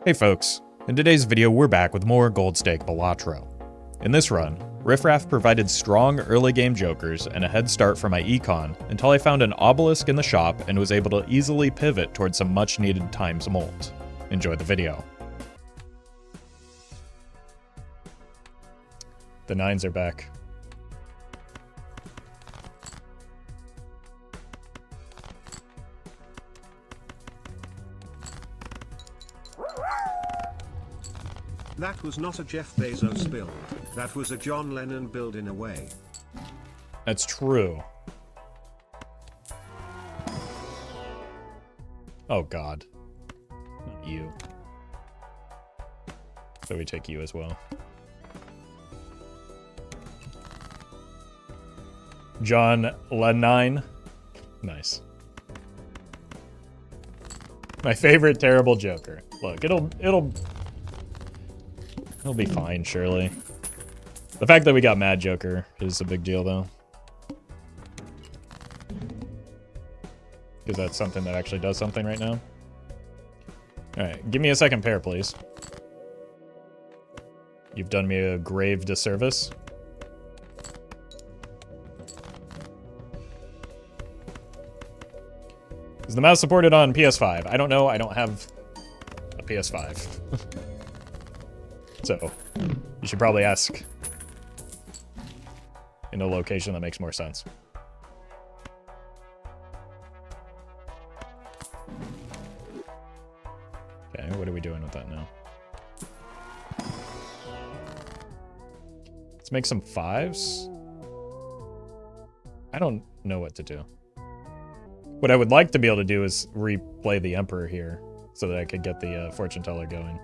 Hey folks, in today's video we're back with more Gold Stake Balatro. In this run, Riff Raff provided strong early game jokers and a head start for my econ until I found an Obelisk in the shop and was able to easily pivot towards some much needed xMult. Enjoy the video. The 9s are back. That was not a Jeff Bezos build. That was a John Lennon build in a way. That's true. Oh god. Not you. So we take you as well. John Lennon. Nice. My favorite terrible joker. Look, it'll be fine, surely. The fact that we got Mad Joker is a big deal, though. Because that's something that actually does something right now. Alright, give me a second pair, please. You've done me a grave disservice. Is the mouse supported on PS5? I don't know, I don't have a PS5. So, you should probably ask in a location that makes more sense. Okay, what are we doing with that now? Let's make some 5s. I don't know what to do. What I would like to be able to do is replay the Emperor here so that I could get the fortune teller going.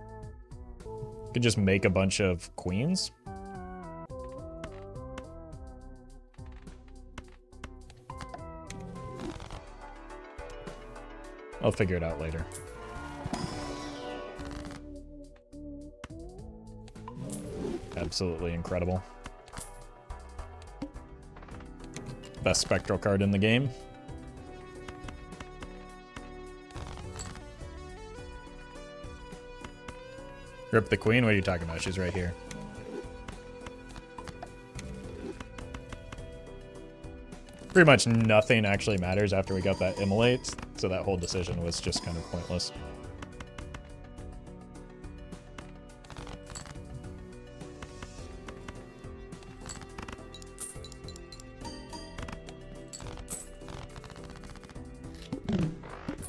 Could just make a bunch of queens. I'll figure it out later. Absolutely incredible. Best spectral card in the game. Rip the queen? What are you talking about? She's right here. Pretty much nothing actually matters after we got that immolate, so that whole decision was just kind of pointless.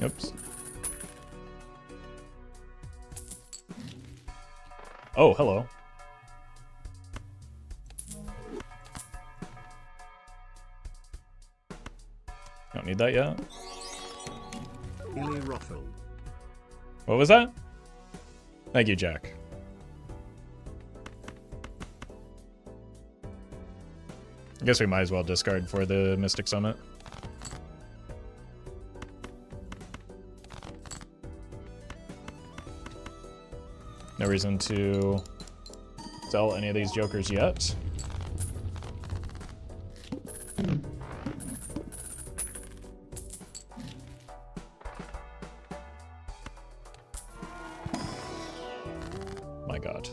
Oops. Oh, hello. Don't need that yet. Roffle. What was that? Thank you, Jack. I guess we might as well discard for the Mystic Summit. No reason to sell any of these jokers yet. My god.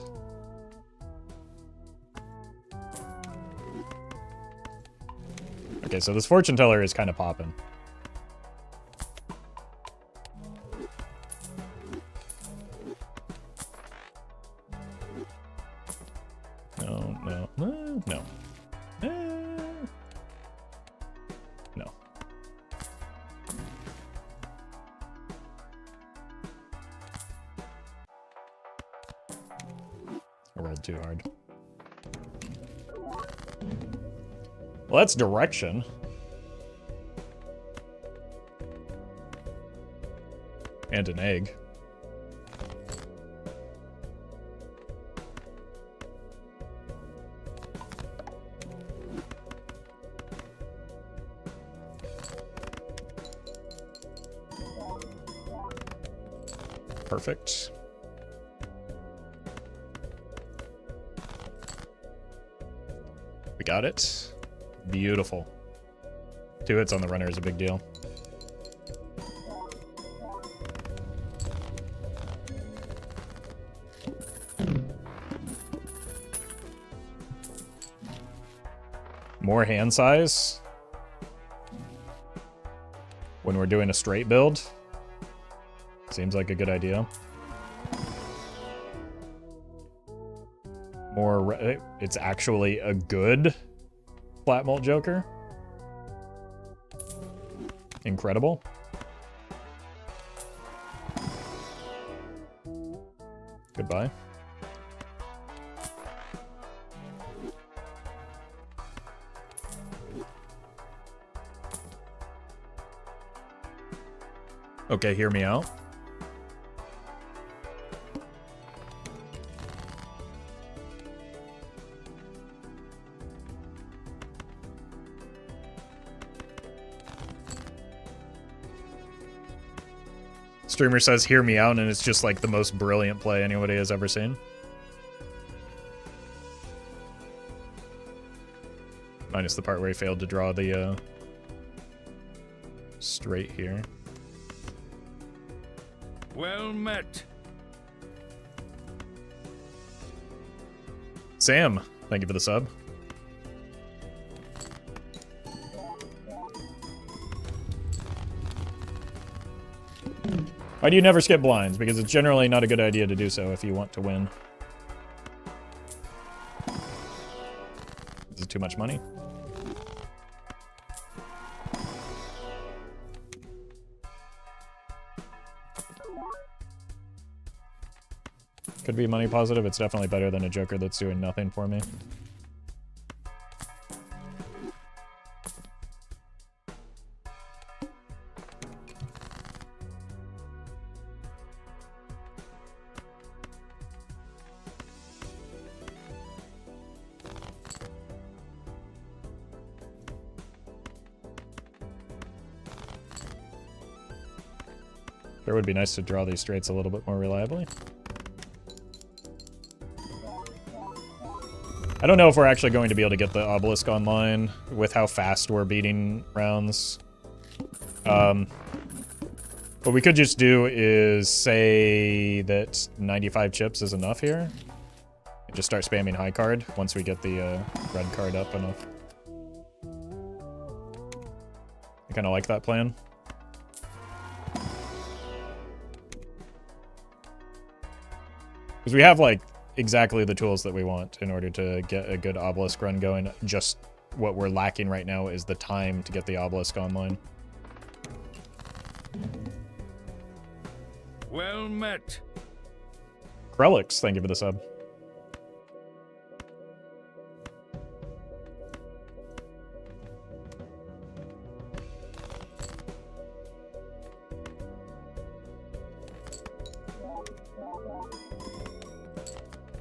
Okay, so this fortune teller is kind of popping. No. I rolled too hard. Well, that's direction. And an egg. Perfect. We got it. Beautiful. 2 hits on the runner is a big deal. More hand size when we're doing a straight build. Seems like a good idea. More, it's actually a good flat mult Joker. Incredible. Goodbye. Okay, hear me out. Streamer says, hear me out, and it's just like the most brilliant play anybody has ever seen. Minus the part where he failed to draw the straight here. Well met. Sam, thank you for the sub. Why do you never skip blinds? Because it's generally not a good idea to do so if you want to win. Is it too much money? Could be money positive. It's definitely better than a Joker that's doing nothing for me. Sure would be nice to draw these straights a little bit more reliably. I don't know if we're actually going to be able to get the Obelisk online with how fast we're beating rounds. What we could just do is say that 95 chips is enough here. And just start spamming high card once we get the red card up enough. I kind of like that plan. Because we have, like, exactly the tools that we want in order to get a good Obelisk run going. Just what we're lacking right now is the time to get the Obelisk online. Well met. Krelix, thank you for the sub.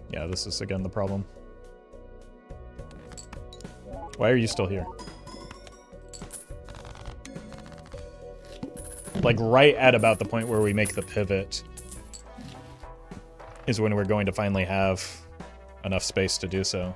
Yeah, this is again the problem. Why are you still here? Like right at about the point where we make the pivot is when we're going to finally have enough space to do so.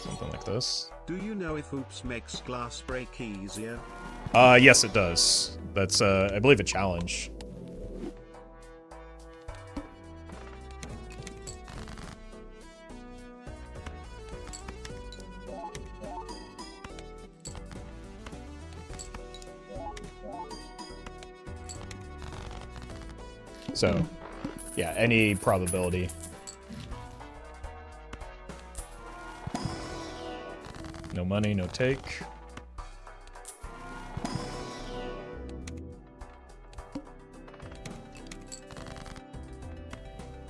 Something like this. Do you know if Oops makes glass break easier? Yes, it does. That's, I believe, a challenge. So, yeah, any probability. No money, no take.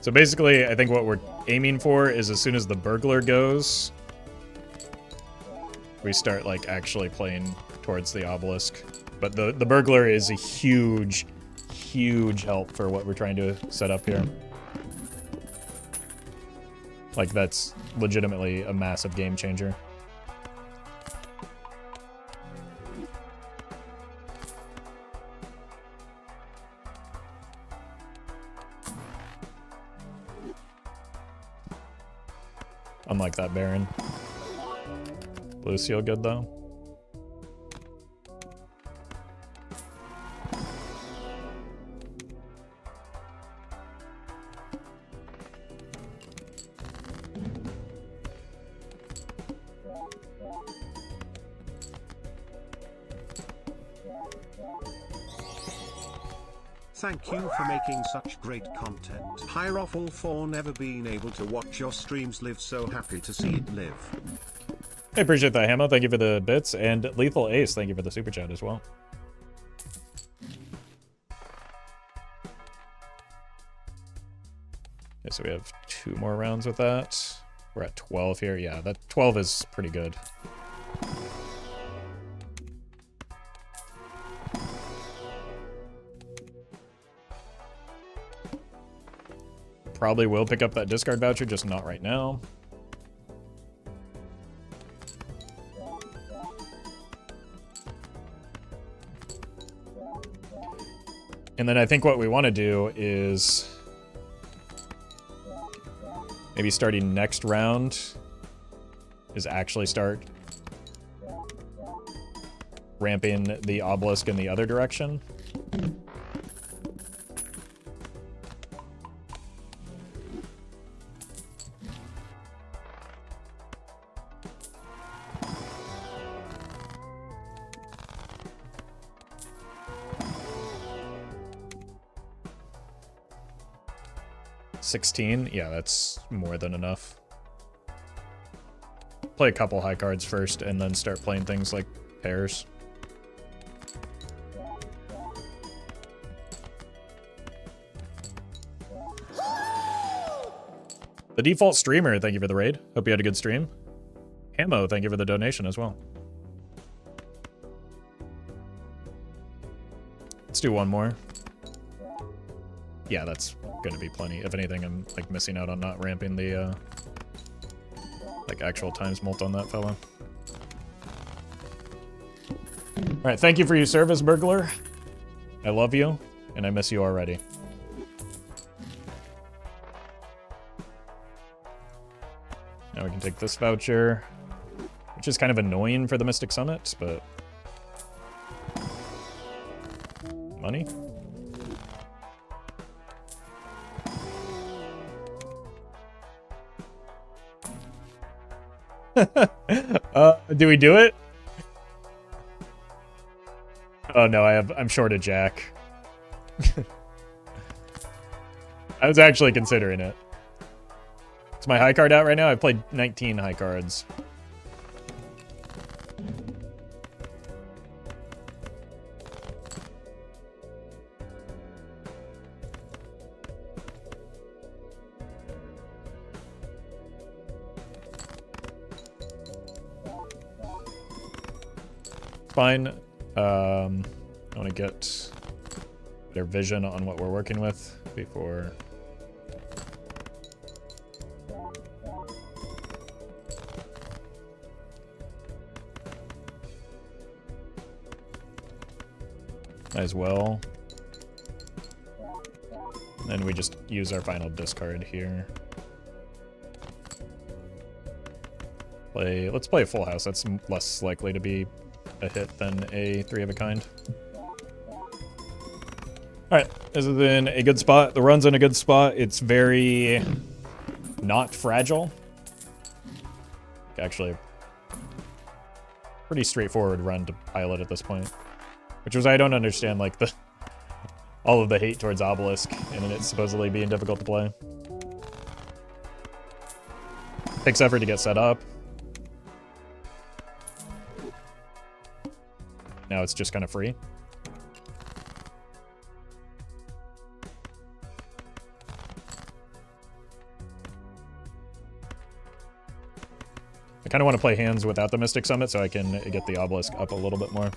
So basically, I think what we're aiming for is as soon as the burglar goes, we start, like, actually playing towards the obelisk. But the burglar is a huge, huge help for what we're trying to set up here. Like, that's legitimately a massive game changer. Unlike that Baron. Blue seal good though. Thank you for making such great content. Hi Roffle for never being able to watch your streams live, so happy to see it live. I appreciate that, Hamo. Thank you for the bits. And Lethal Ace, thank you for the super chat as well. Okay, so we have 2 more rounds with that. We're at 12 here. Yeah, that 12 is pretty good. Probably will pick up that discard voucher, just not right now. And then I think what we want to do is maybe starting next round is actually start ramping the Obelisk in the other direction. $16? Yeah, that's more than enough. Play a couple high cards first and then start playing things like pairs. The default streamer, thank you for the raid. Hope you had a good stream. Hamo, thank you for the donation as well. Let's do one more. Yeah, that's gonna be plenty. If anything, I'm like missing out on not ramping the like actual times mult on that fella. Alright, thank you for your service, burglar. I love you, and I miss you already. Now we can take this voucher, which is kind of annoying for the Mystic Summit, but money? Do we do it? Oh no, I'm short a jack. I was actually considering it. Is my high card out right now? I've played 19 high cards. Fine. I want to get their vision on what we're working with before. As well. And we just use our final discard here. Let's play a full house. That's less likely to be a hit than a 3 of a kind. Alright, this is in a good spot. The run's in a good spot. It's very not fragile. Actually, pretty straightforward run to pilot at this point. Which was, I don't understand, like, all of the hate towards Obelisk and it supposedly being difficult to play. Takes effort to get set up. Now it's just kind of free. I kind of want to play hands without the Mystic Summit so I can get the Obelisk up a little bit more.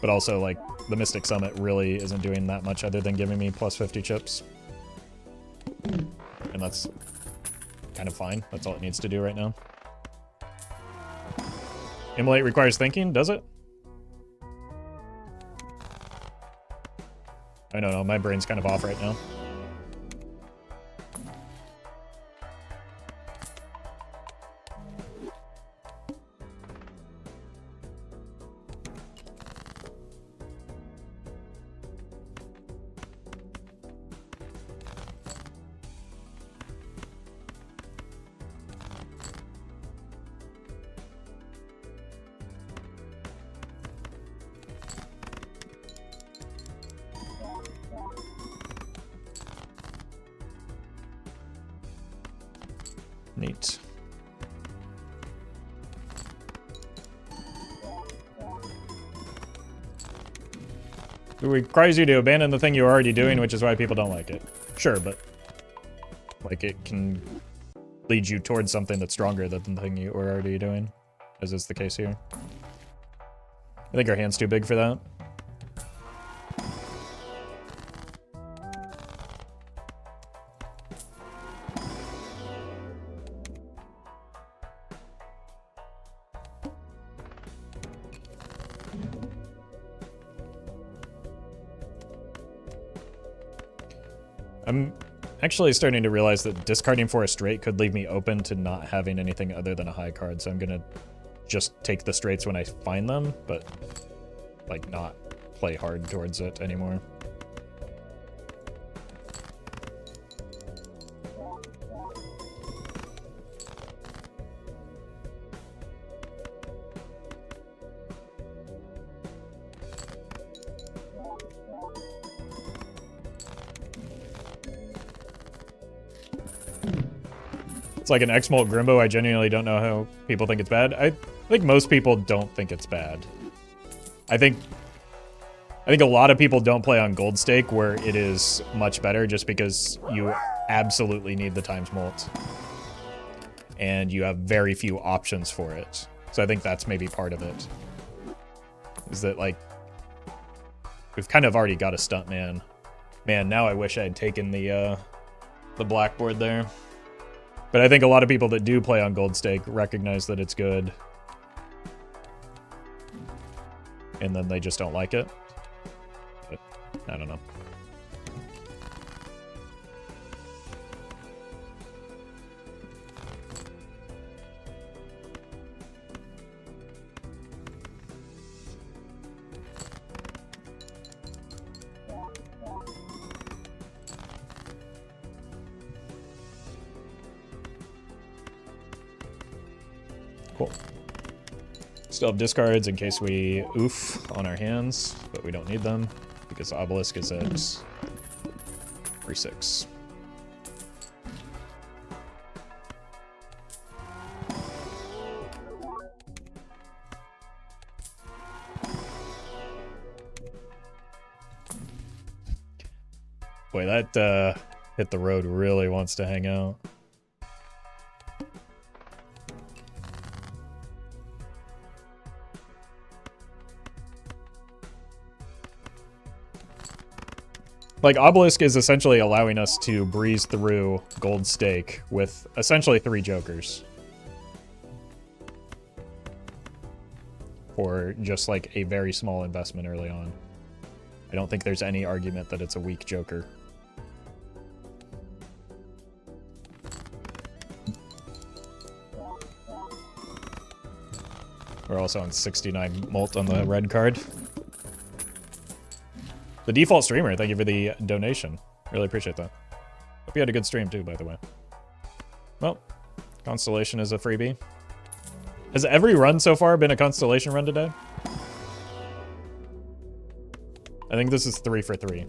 But also, like, the Mystic Summit really isn't doing that much other than giving me plus 50 chips. And that's kind of fine. That's all it needs to do right now. Immolate requires thinking, does it? I don't know, my brain's kind of off right now. Neat. It requires you to abandon the thing you're already doing, which is why people don't like it. Sure, but like it can lead you towards something that's stronger than the thing you were already doing, as is the case here. I think our hand's too big for that. I'm actually starting to realize that discarding for a straight could leave me open to not having anything other than a high card, so I'm gonna just take the straights when I find them, but like not play hard towards it anymore. It's like an xMult Grimbo. I genuinely don't know how people think it's bad. I think most people don't think it's bad. I think a lot of people don't play on Gold Stake where it is much better just because you absolutely need the times mult. And you have very few options for it. So I think that's maybe part of it. Is that like, we've kind of already got a stuntman. Man, now I wish I had taken the blackboard there. But I think a lot of people that do play on Gold Stake recognize that it's good. And then they just don't like it. But I don't know. Cool. Still have discards in case we oof on our hands, but we don't need them because Obelisk is at 3/6. Boy, that hit the road really wants to hang out. Like, Obelisk is essentially allowing us to breeze through Gold Stake with essentially 3 jokers. For just, like, a very small investment early on. I don't think there's any argument that it's a weak joker. We're also on 69 mult on the red card. The default streamer, thank you for the donation. Really appreciate that. Hope you had a good stream too, by the way. Well, Constellation is a freebie. Has every run so far been a Constellation run today? I think this is 3 for 3.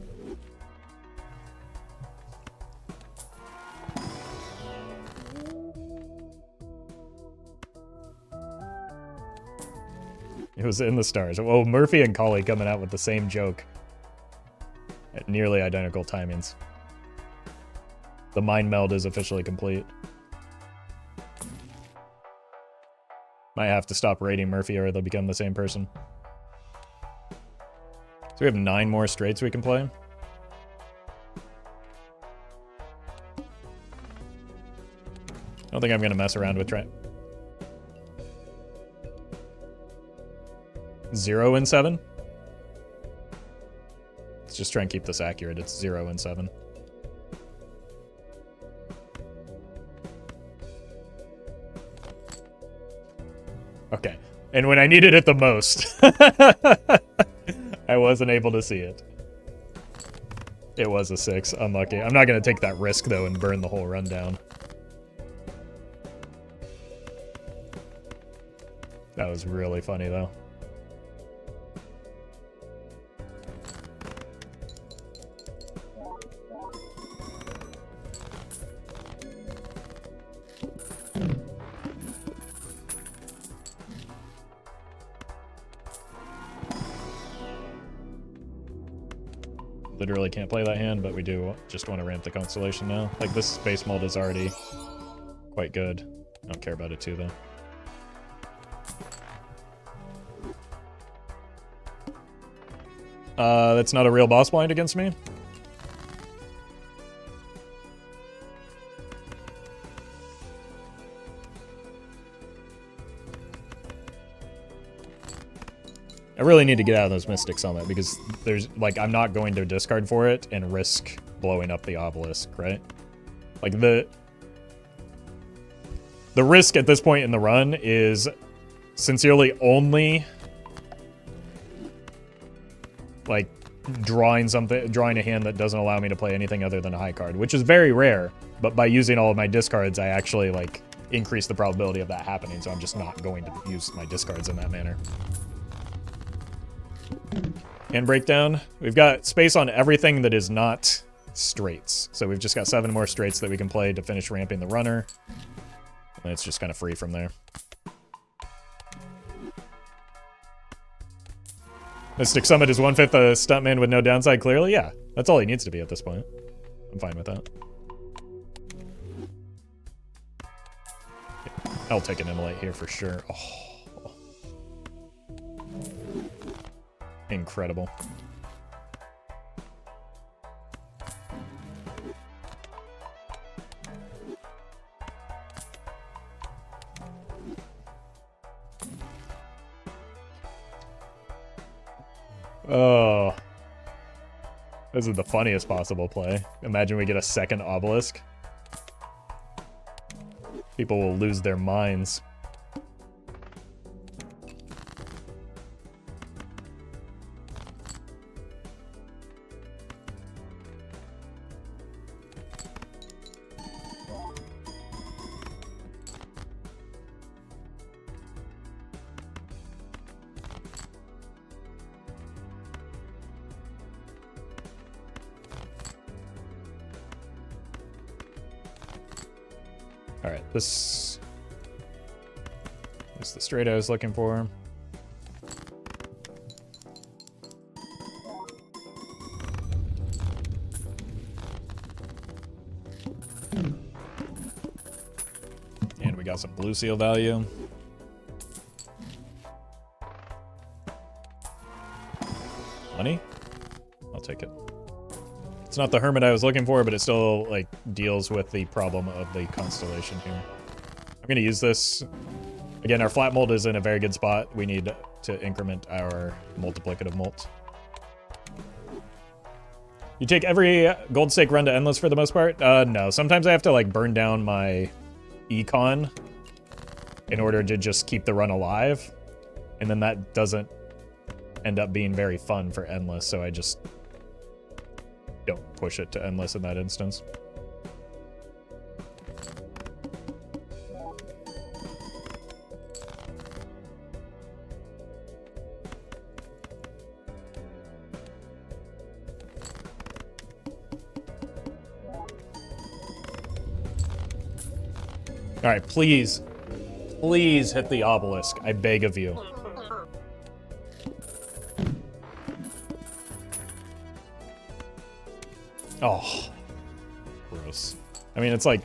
It was in the stars. Oh, Murphy and Colley coming out with the same joke. At nearly identical timings. The mind meld is officially complete. Might have to stop rating Murphy or they'll become the same person. So we have 9 more straights we can play. I don't think I'm gonna mess around with trying. 0 and 7? Let's just try and keep this accurate. It's 0 and 7. Okay. And when I needed it the most, I wasn't able to see it. It was a 6. Unlucky. I'm not going to take that risk, though, and burn the whole run down. That was really funny, though. Literally can't play that hand, but we do just want to ramp the Constellation now. Like, this space mold is already quite good. I don't care about it too, though. That's not a real boss blind against me. I really need to get out of those Mystics on that, because there's, like, I'm not going to discard for it and risk blowing up the Obelisk, right? Like, the risk at this point in the run is sincerely only, like, drawing a hand that doesn't allow me to play anything other than a high card, which is very rare, but by using all of my discards, I actually, like, increase the probability of that happening, so I'm just not going to use my discards in that manner. And breakdown. We've got space on everything that is not straights. So we've just got 7 more straights that we can play to finish ramping the runner. And it's just kind of free from there. Mystic Summit is 1/5 a stuntman with no downside, clearly? Yeah, that's all he needs to be at this point. I'm fine with that. I'll take an immolate here for sure. Oh. Incredible. Oh. This is the funniest possible play. Imagine we get a second Obelisk. People will lose their minds. Alright, this is the straight I was looking for. And we got some blue seal value. Money? I'll take it. It's not the Hermit I was looking for, but it still, like, deals with the problem of the Constellation here. I'm going to use this. Again, our flat mold is in a very good spot. We need to increment our multiplicative molt. You take every Gold Stake run to Endless for the most part? No. Sometimes I have to, like, burn down my econ in order to just keep the run alive. And then that doesn't end up being very fun for Endless, so I just don't push it to Endless in that instance. Alright, please. Please hit the Obelisk. I beg of you. Oh. Gross. I mean, it's like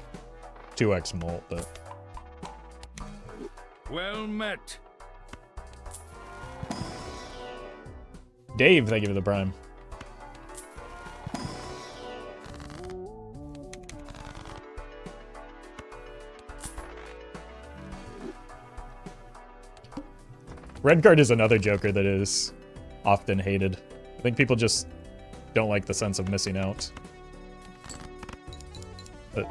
2x molt, but... Well met. Dave, thank you for the prime. Red card is another joker that is often hated. I think people just don't like the sense of missing out. But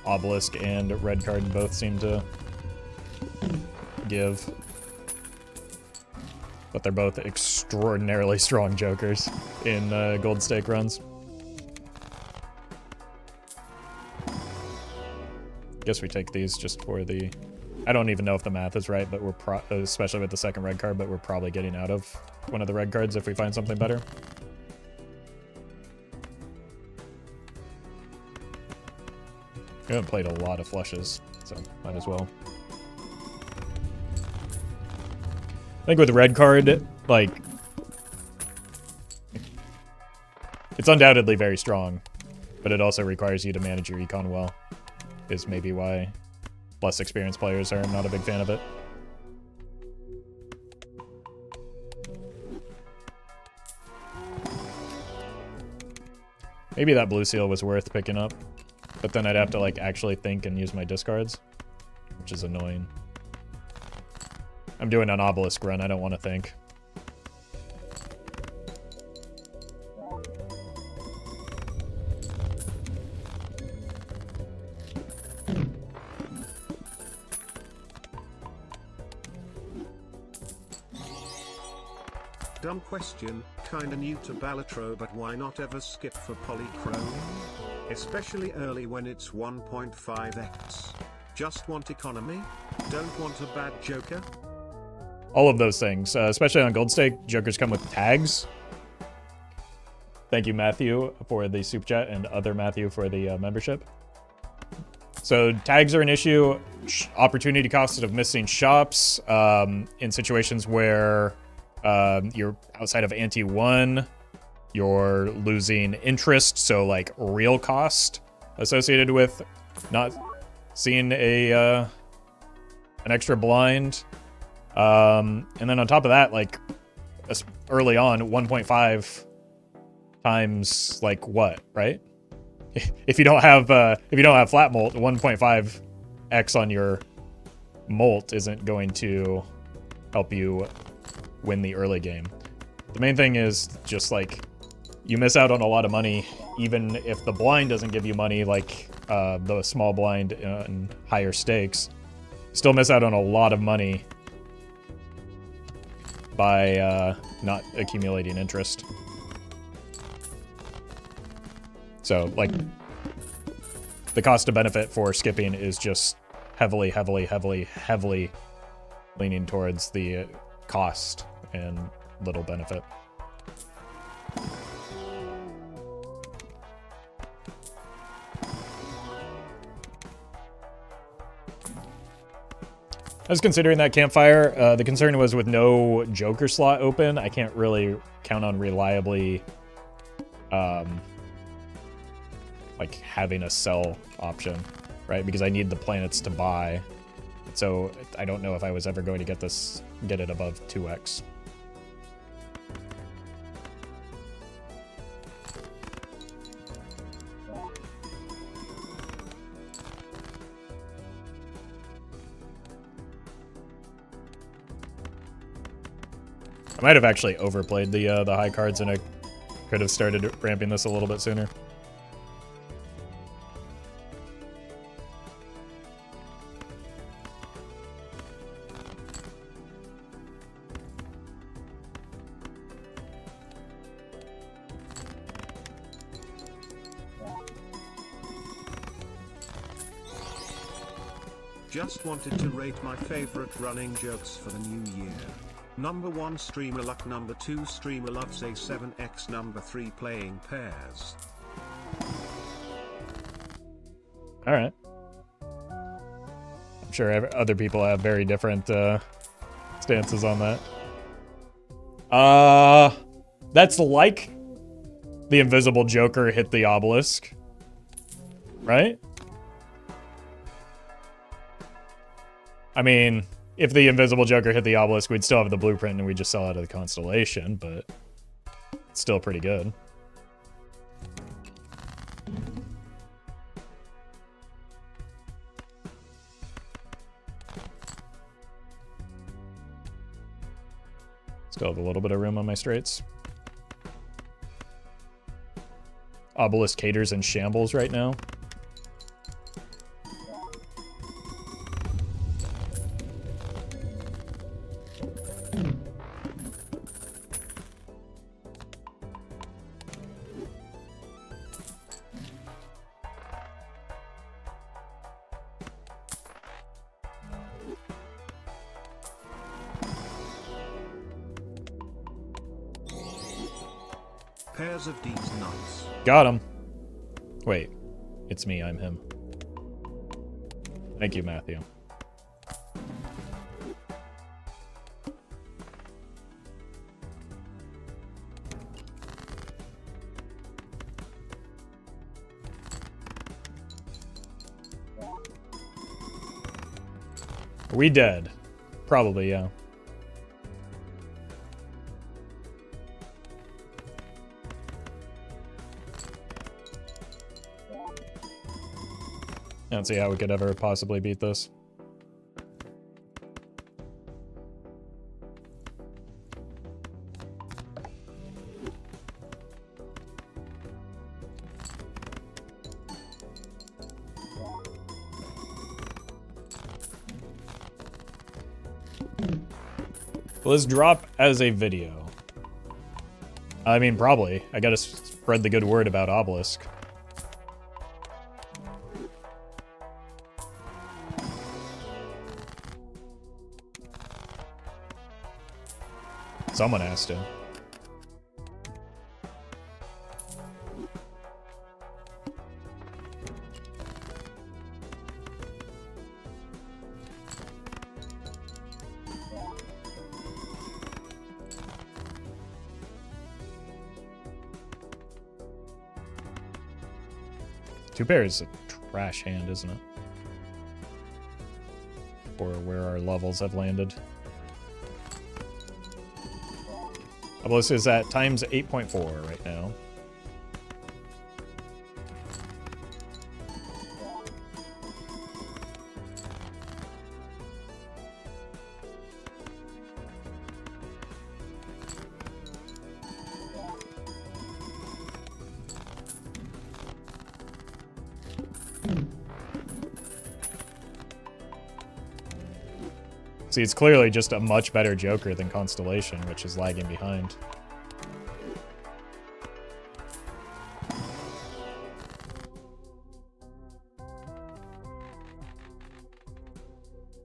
Obelisk and red card both seem to give. But they're both extraordinarily strong jokers in gold stake runs. Guess we take these just for the... I don't even know if the math is right, but we're especially with the second red card, but we're probably getting out of one of the red cards if we find something better. We haven't played a lot of flushes, so might as well. I think with the red card, like, it's undoubtedly very strong, but it also requires you to manage your econ well, is maybe why less experienced players are not a big fan of it. Maybe that blue seal was worth picking up, but then I'd have to like actually think and use my discards, which is annoying. I'm doing an Obelisk run, I don't want to think. Dumb question, kinda new to Balatro, but why not ever skip for polychrome? Especially early when it's 1.5x. Just want economy? Don't want a bad joker? All of those things, especially on Gold Stake, jokers come with tags. Thank you, Matthew, for the super chat, and other Matthew for the membership. So tags are an issue. Opportunity cost of missing shops in situations where you're outside of ante 1, you're losing interest, so like real cost associated with not seeing a an extra blind. And then on top of that, like early on, 1.5 times like what, right? If you don't have flat molt, 1.5x on your molt isn't going to help you win the early game. The main thing is just like you miss out on a lot of money, even if the blind doesn't give you money, like the small blind and higher stakes. Still miss out on a lot of money by not accumulating interest. So, like, the cost to benefit for skipping is just heavily leaning towards the cost and little benefit. I was considering that campfire. The concern was with no Joker slot open, I can't really count on reliably like having a sell option, right? Because I need the planets to buy. So I don't know if I was ever going to get it above 2x. I might have actually overplayed the high cards, and I could have started ramping this a little bit sooner. Just wanted to rate my favorite running jokes for the new year. Number 1 streamer luck, number 2 streamer loves A7X, number 3 playing pairs. Alright. I'm sure other people have very different stances on that. That's like the invisible Joker hit the Obelisk, right? I mean, if the invisible Joker hit the Obelisk, we'd still have the blueprint and we'd just sell out of the constellation, but it's still pretty good. Still have a little bit of room on my straights. Obelisk caters in shambles right now. Pairs of these nuts. Got him. Wait, it's me, I'm him. Thank you, Matthew. Are we dead? Probably, yeah. I don't see how we could ever possibly beat this. Will this drop as a video? I mean, probably. I gotta spread the good word about Obelisk. Someone has to. Two pairs is a trash hand, isn't it? Or where our levels have landed. Obelisk is at times 8.4 right now. See, it's clearly just a much better Joker than Constellation, which is lagging behind.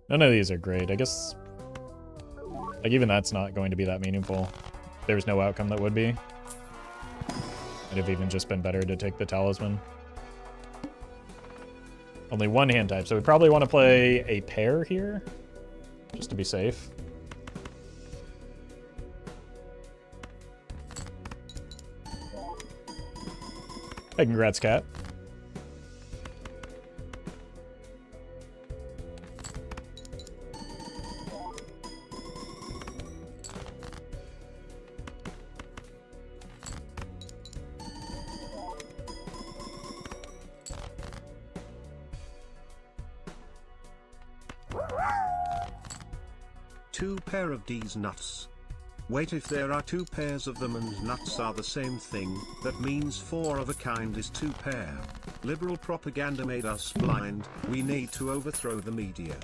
None of these are great. I guess, like, even that's not going to be that meaningful. There's no outcome that would be. Might have even just been better to take the Talisman. Only one hand type, so we probably want to play a pair here, just to be safe. Hey, congrats, Cat. Two pair of these nuts. Wait, if there are two pairs of them and nuts are the same thing, that means four of a kind is two pair. Liberal propaganda made us blind, we need to overthrow the media.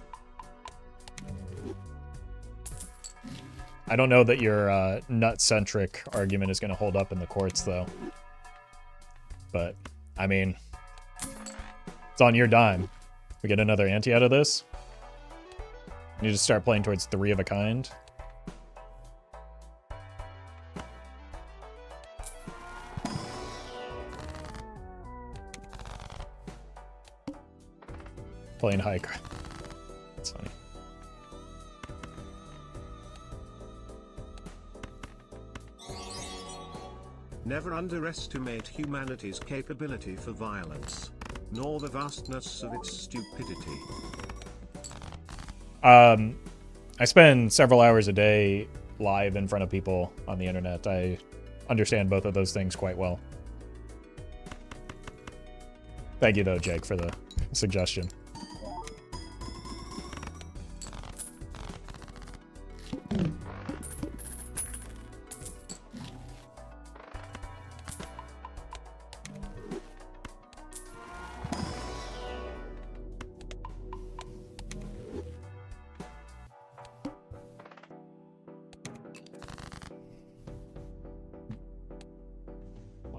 I don't know that your nut-centric argument is going to hold up in the courts, though. But, I mean, it's on your dime. We get another ante out of this. You need to start playing towards three of a kind. Playing high card. That's funny. Never underestimate humanity's capability for violence, nor the vastness of its stupidity. I spend several hours a day live in front of people on the internet. I understand both of those things quite well. Thank you, though, Jake, for the suggestion.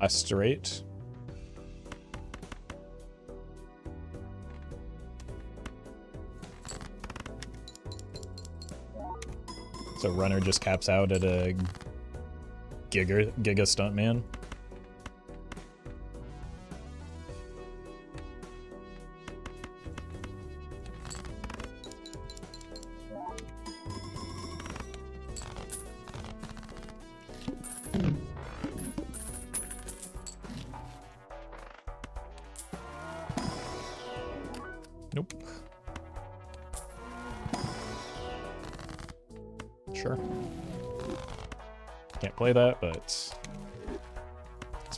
Asterate. So runner just caps out at a Giga Stuntman. Nope. Sure. Can't play that, but it's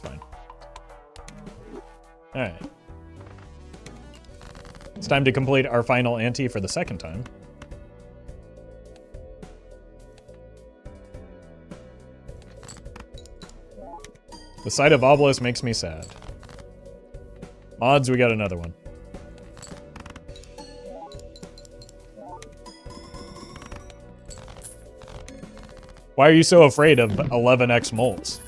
fine. Alright. It's time to complete our final ante for the second time. The sight of Obelisk makes me sad. Mods, we got another one. Why are you so afraid of 11 xMults?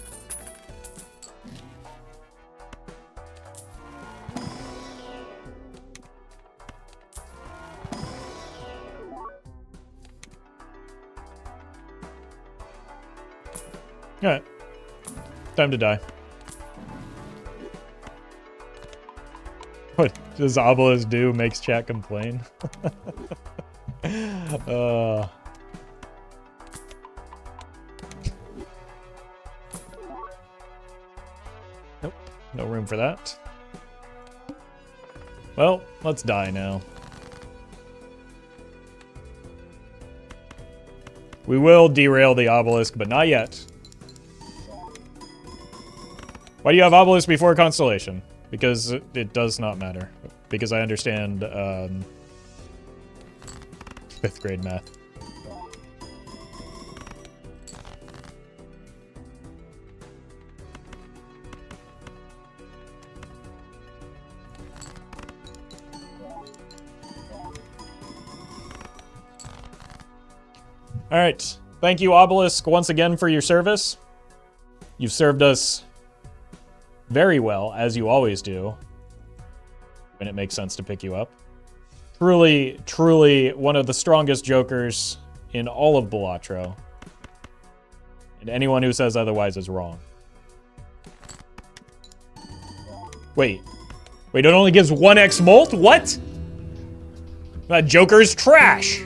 Alright. Time to die. What does Obelisk do? Makes chat complain? Nope. No room for that. Well, let's die now. We will derail the Obelisk, but not yet. Why do you have Obelisk before Constellation? Because it does not matter. Because I understand 5th grade math. All right. Thank you, Obelisk, once again for your service. You've served us very well, as you always do, when it makes sense to pick you up. Truly, truly one of the strongest jokers in all of Balatro. And anyone who says otherwise is wrong. Wait, it only gives 1 xMult? What? That joker's trash!